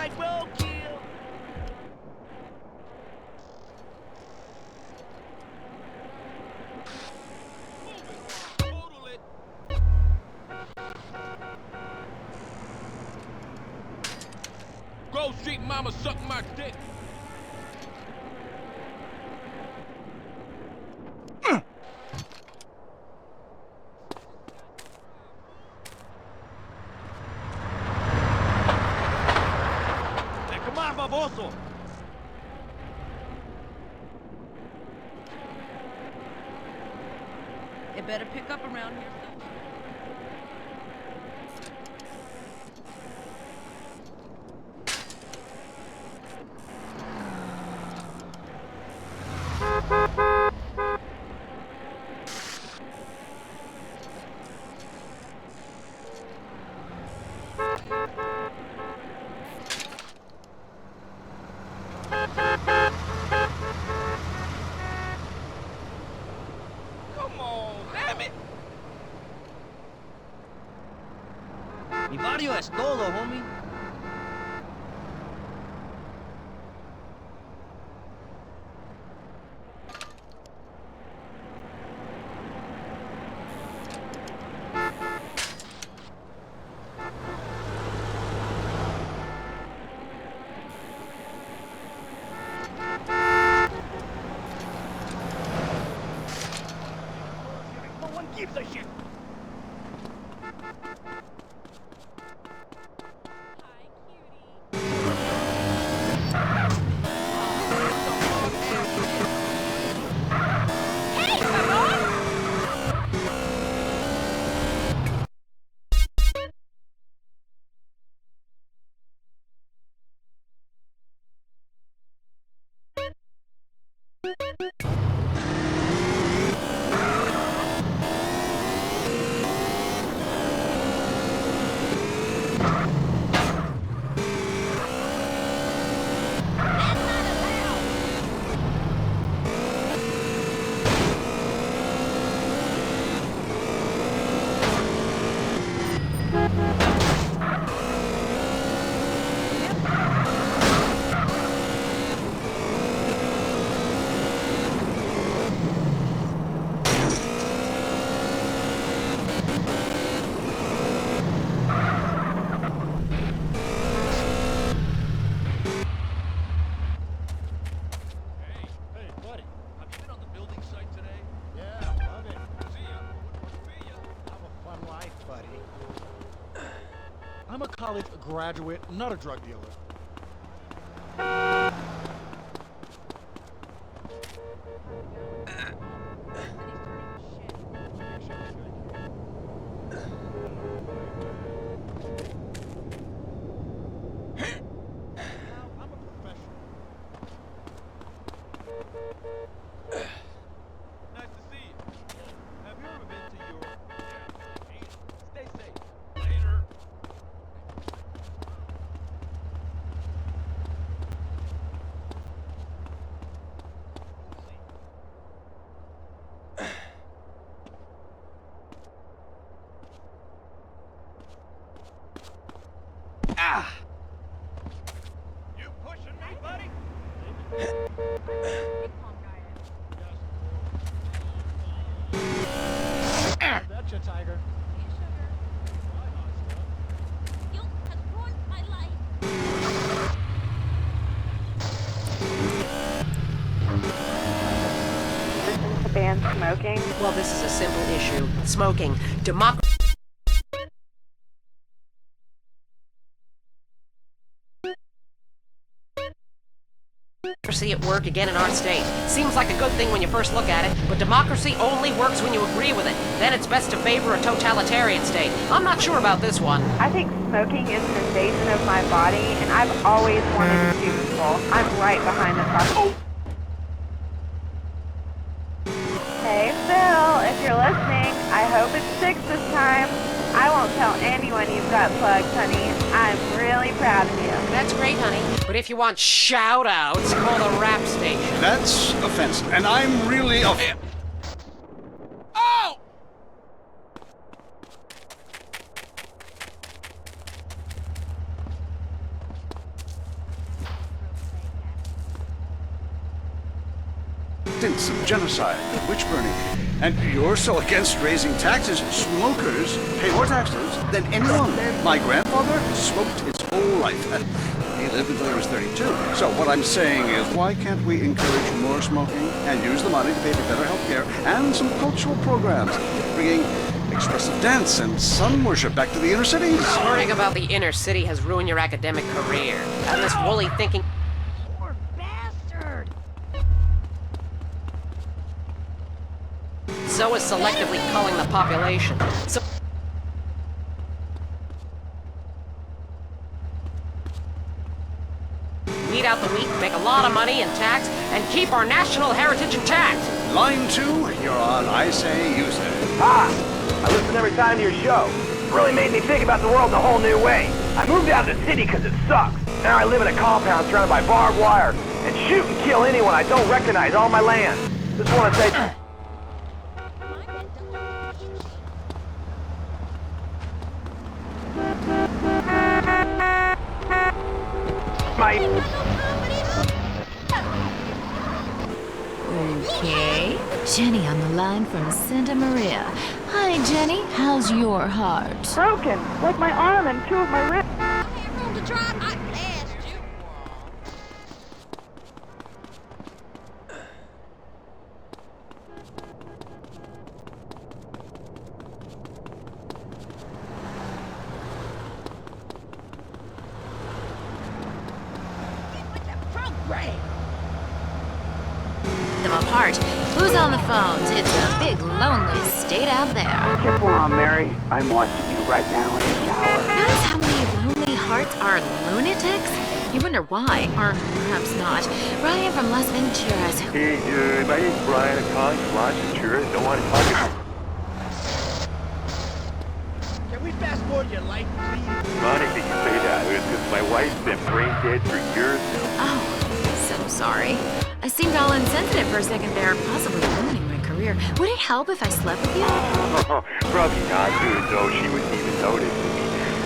Alright, roll kill. Grove Street mama suck my dick. Hey, come on, baboso. It better pick up around here. Come on, damn it. Mi barrio es todo, homie. No one gives a shit. Hey, buddy. Have you been on the building site today? Yeah, love it. See ya. See ya. Have a fun life, buddy. I'm a college graduate, not a drug dealer. I'm a professional. Nice to see you. Have you ever been to Europe? Yeah. Stay safe. Later. Ah! You pushing me, buddy? Betcha, Tiger. Bye, hot stuff. You has ruined my life. Listen to ban smoking. Well, this is a simple issue. Smoking. Democracy at work again in our state. Seems like a good thing when you first look at it, but democracy only works when you agree with it. Then it's best to favor a totalitarian state. I'm not sure about this one. I think smoking is an invasion of my body, and I've always wanted to sue people. I'm right behind the car. Hey, Phil, if you're listening, I hope it sticks this time. I won't tell anyone you've got plugs, honey. I'm really proud of you. That's great, honey. But if you want shout-outs, call the rap station. That's offensive, and I'm really offended. Oh! stints of genocide and witch burning. And you're so against raising taxes, smokers pay more taxes than anyone. My grandfather smoked his whole life. He lived until he was 32. So what I'm saying is, why can't we encourage more smoking and use the money to pay for better health care and some cultural programs, bringing expressive dance and sun worship back to the inner cities? Worrying about the inner city has ruined your academic career. And this woolly thinking... Poor bastard. So is selectively culling the population. So... weed out the weak, make a lot of money in tax, and keep our national heritage intact. Line 2, you're on I Say, You Say. Ah! I listen every time to your show. It really made me think about the world in a whole new way. I moved out of the city because it sucks. Now I live in a compound surrounded by barbed wire and shoot and kill anyone I don't recognize on my land. Just want to say... Okay. Jenny on the line from Santa Maria. Hi, Jenny. How's your heart? Broken, like my arm and 2 of my ribs. I have room to drive. I asked you. Get with the program. Them apart. Who's on the phones? It's a big, lonely state out there. Keep on, Mary. I'm watching you right now in the shower. Notice how many lonely hearts are lunatics? You wonder why, or perhaps not. Ryan from Las Venturas. Hey, dude. My name's Brian. I'm calling from Las Venturas. Don't want to talk about... Can we fast forward your life, please? Ironic that you say that. It's because my wife's been brain dead for years now. Oh, so sorry. I seemed all insensitive for a second there, possibly ruining my career. Would it help if I slept with you? Probably not, dude, though. She wouldn't even notice.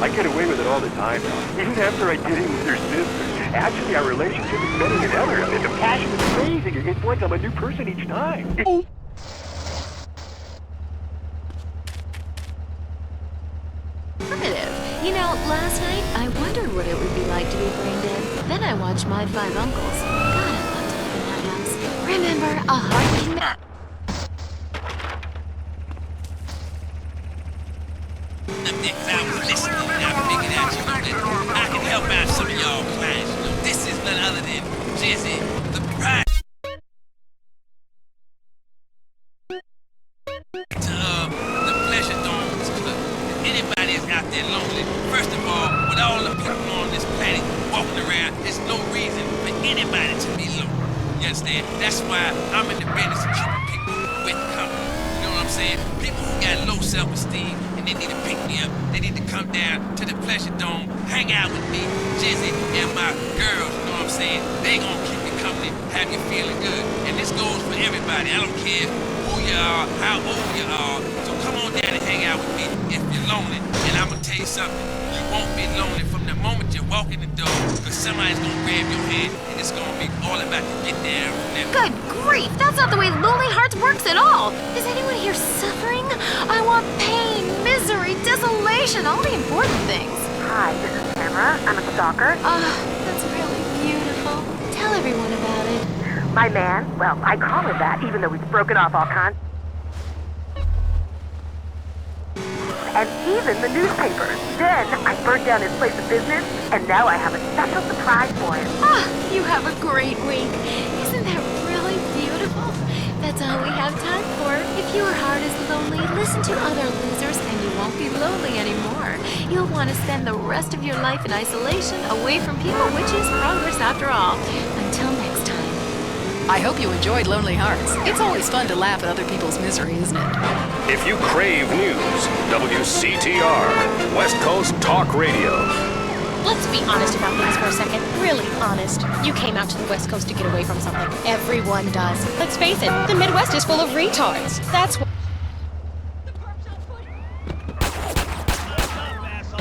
I get away with it all the time now. Even after I did it with her sister. Actually, our relationship is better than ever. And the passion is crazy. It's like I'm a new person each time. Primitive. You know, last night, I wondered what it would be like to be brain dead. Then I watched My 5 Uncles. God, I love to live in that house. Remember, a heart can... I was listening and I figured out, that I can help out some of y'all clients. This is none other than Jizzy, the pride. The Pleasure Domes Club. If anybody is out there lonely, first of all, with all the people on this planet walking around, there's no reason for anybody to be lonely. You understand? That's why I'm in the business of keeping people with company. You know what I'm saying? People who got low self-esteem and they need to pick me up. They need to come down to the Pleasure Dome, hang out with me, Jizzy, and my girls. You know what I'm saying? They gonna keep you company, have you feeling good. And this goes for everybody. I don't care who you are, how old you are. So come on down and hang out with me if you're lonely. And I'm gonna tell you something. You won't be lonely from the moment you walk in the door, because somebody's gonna grab your hand and it's gonna be all about to get down from there. Good grief! That's not the way Lonely Hearts works at all! Is anyone here suffering? I want pain, misery, desolation, all the important things. Hi, this is Tamara. I'm a stalker. That's really beautiful. Tell everyone about it. My man, well, I call him that, even though we've broken off all kinds. And even the newspapers. Then I burned down his place of business, and now I have a special surprise for him. You have a great week. Isn't that really beautiful? That's all we have time for. If your heart is lonely, listen to other losers and you won't be lonely anymore. You'll want to spend the rest of your life in isolation, away from people, which is progress after all. Until next time. I hope you enjoyed Lonely Hearts. It's always fun to laugh at other people's misery, isn't it? If you crave news, WCTR, West Coast Talk Radio. Let's be honest about things for a second. Really honest. You came out to the West Coast to get away from something. Everyone does. Let's face it, the Midwest is full of retards. That's what...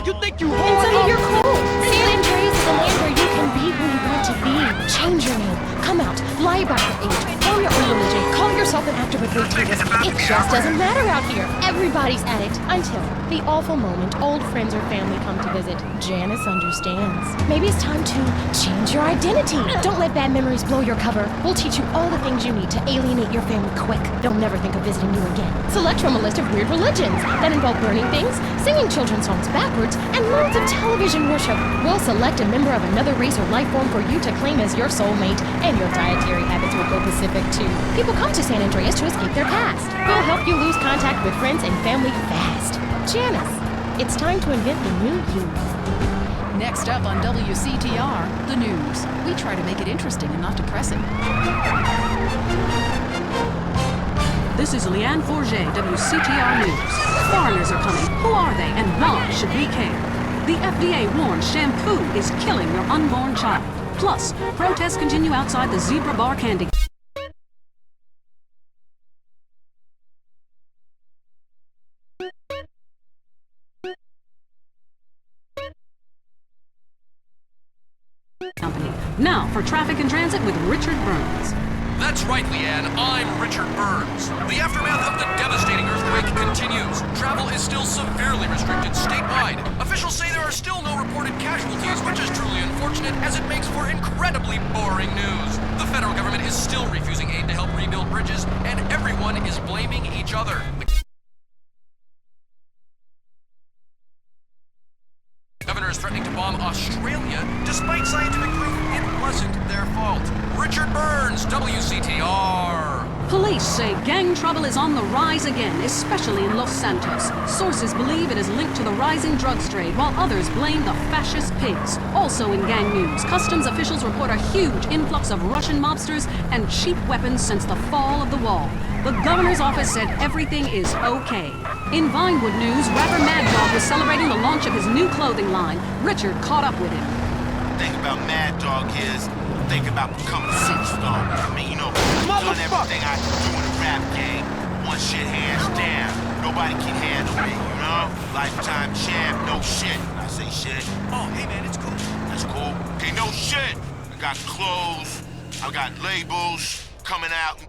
You think you And so you're cool. San Andreas is a land where you can be who you want to be. Change your name. Come out, lie about your age, form your own religion, call yourself an actor with great tables. It just doesn't matter out here. Everybody's at it. Until the awful moment old friends or family come to visit. Janice understands. Maybe it's time to change your identity. Don't let bad memories blow your cover. We'll teach you all the things you need to alienate your family quick. They'll never think of visiting you again. Select from a list of weird religions that involve burning things, singing children's songs backwards, and loads of television worship. We'll select a member of another race or life form for you to claim as your soulmate, and your dietary habits will go Pacific too. People come to San Andreas to escape their past. We'll help you lose contact with friends and family fast. Janice, it's time to invent the new you. Next up on WCTR, the news. We try to make it interesting and not depressing. This is Leanne Forget, WCTR News. Foreigners are coming. Who are they and why should we care? The FDA warns shampoo is killing your unborn child. Plus, protests continue outside the Zebra Bar Candy Company. Now for traffic and transit with Richard Burns. That's right, Leanne. I'm Richard Burns. The aftermath of the devastating earthquake continues. Travel is still severely restricted statewide. Officials say there are still no reported casualties, which is truly unfortunate as it makes for incredibly boring news. The federal government is still refusing aid to help rebuild bridges, and everyone is blaming each other. The governor is threatening to bomb Australia, despite scientific proof it wasn't their fault. Richard Burns, WCTR. Police say gang trouble is on the rise again, especially in Los Santos. Sources believe it is linked to the rising drugs trade, while others blame the fascist pigs. Also in gang news, customs officials report a huge influx of Russian mobsters and cheap weapons since the fall of the wall. The governor's office said everything is okay. In Vinewood news, rapper Mad Dog was celebrating the launch of his new clothing line. Richard caught up with him. The thing about Mad Dog is, think about becoming a superstar. I mean, you know, I've done everything I can do in the rap game. One shit hands down. Nobody can handle me, you know? Lifetime champ, no shit. I say shit. Oh, hey man, it's cool. That's cool. Okay, no shit. I got clothes. I got labels coming out.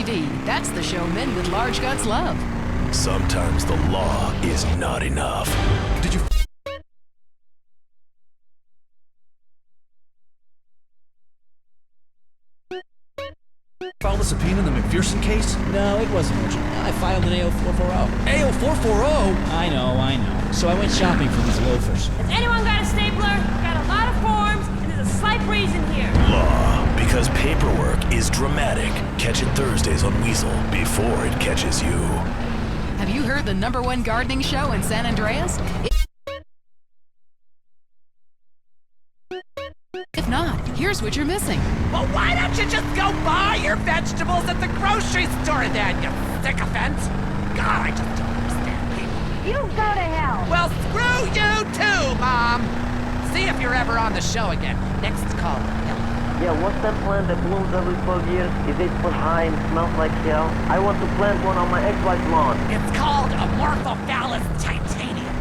DVD. That's the show men with large guts love. Sometimes the law is not enough. Did you... File the subpoena in the McPherson case? No, it wasn't urgent. I filed an AO440. AO440? I know. So I went shopping for these loafers. Has anyone got a stapler? Got a lot of forms, and there's a slight breeze in here. Law, because paperwork is dramatic. Catch it Thursdays on Weasel before it catches you. Have you heard the #1 gardening show in San Andreas? If not, here's what you're missing. Well, why don't you just go buy your vegetables at the grocery store then, you sycophant? God, I just don't understand people. You go to hell. Well, screw you too, Mom. See if you're ever on the show again. Next call. Yeah, what's that plant that blooms every 12 years? Is 8 foot high and smells like hell? I want to plant one on my ex-wife's lawn. It's called Amorphophallus titanium.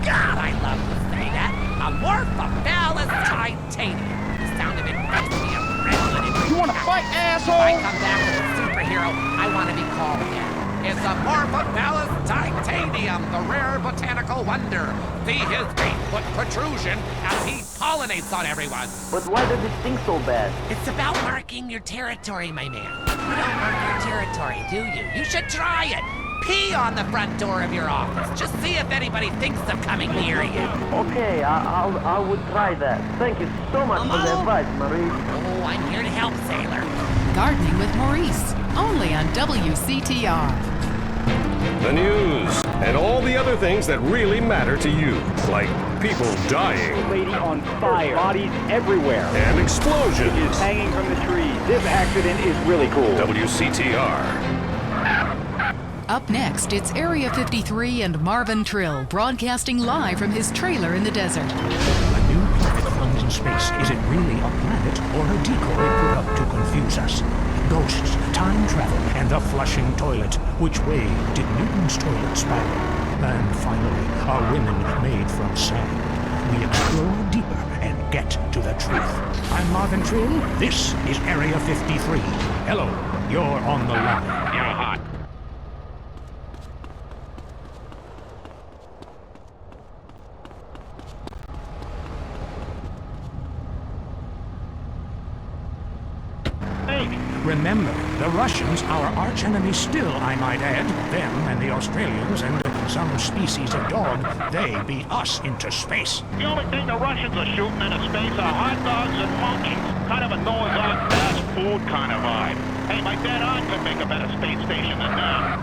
God, I love to say that. Amorphophallus titanium. The sound of it makes me a redwood. You wanna fight, asshole? If I come back as a superhero, I want to be called that. It's Amorphophallus titanium, the rare botanical wonder. See his 8-foot protrusion as he pollinates on everyone. But why does it stink so bad? It's about marking your territory, my man. You don't mark your territory, do you? You should try it. Pee on the front door of your office. Just see if anybody thinks of coming near you. Okay, I would try that. Thank you so much for the advice, Maurice. Oh, I'm here to help, sailor. Gardening with Maurice, only on WCTR. The news, and all the other things that really matter to you, like people dying. Lady on fire. Bodies everywhere. And explosions. Is hanging from the trees. This accident is really cool. WCTR. Up next, it's Area 53 and Marvin Trill, broadcasting live from his trailer in the desert. A new planet found in space. Is it really a planet or a decoy put up to confuse us? Ghosts, time travel, and the flushing toilet. Which way did Newton's toilet spiral? And finally, are women made from sand? We explore deeper and get to the truth. I'm Marvin Trill. This is Area 53. Hello, you're on the line. You're hot. Remember, the Russians, our archenemy still, I might add. Them and the Australians and some species of dog, they beat us into space. The only thing the Russians are shooting into space are hot dogs and monkeys. Kind of a Noah's Ark fast food kind of vibe. Hey, my dead aunt could make a better space station than that.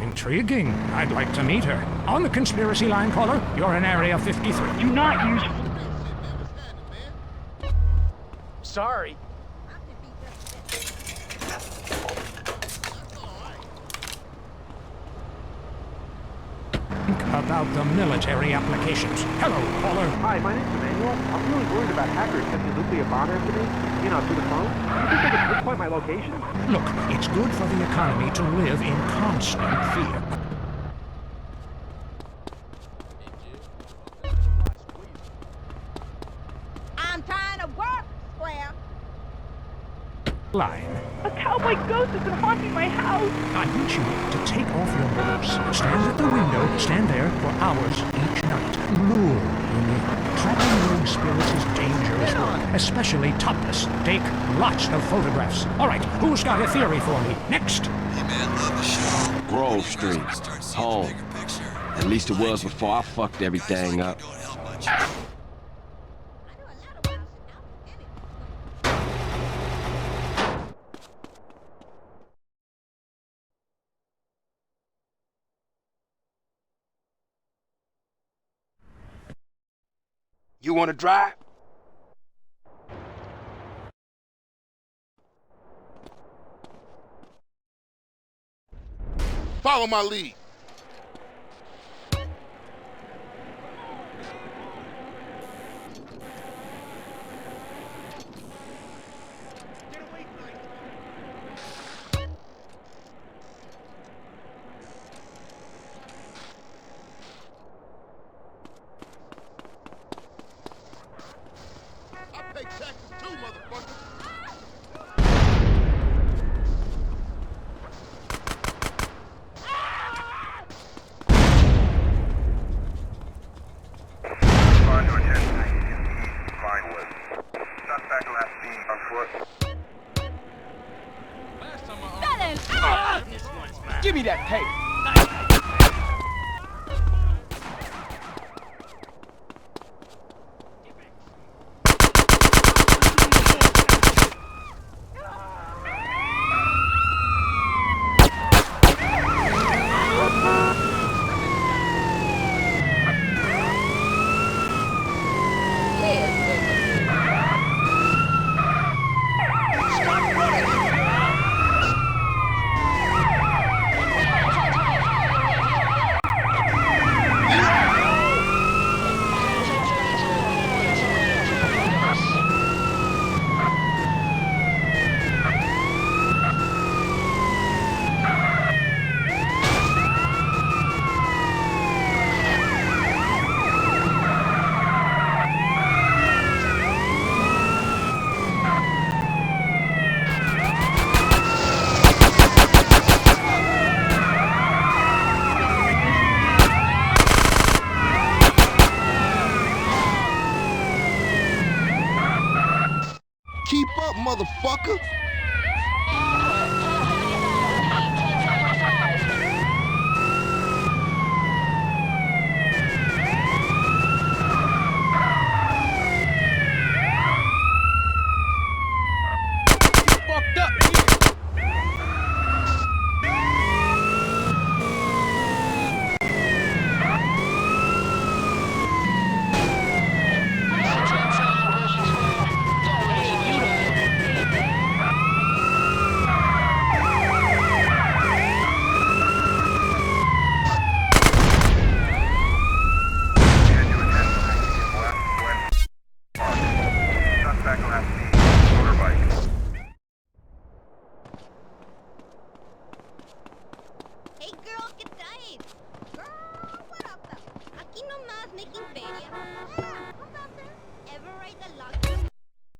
Intriguing. I'd like to meet her. On the conspiracy line, caller, you're in Area 53. Do not use... Sorry. About the military applications. Hello, caller. Hi, my name's Emmanuel. I'm really worried about hackers sending a nuclear bomb after me, through the phone. Do you think they could pinpoint my location? Look, it's good for the economy to live in constant fear. I'm trying to work, Square. Line. A cowboy ghost has been haunting my house. I want you to take off your boots. Stand at the window, stand there for hours each night. Lure him in. Trapping rogue spirits is dangerous work, especially topless. Take lots of photographs. All right, who's got a theory for me? Next. Hey man, love the show. Grove Street. Home. At least it was before I fucked everything up. You want to drive? Follow my lead. I pay taxes too, motherfucker. Give me that tape. Keep up, motherfucker! Fucked up. Hey girl, ¿qué traes? Girl, what up? Aquí nomás making feria.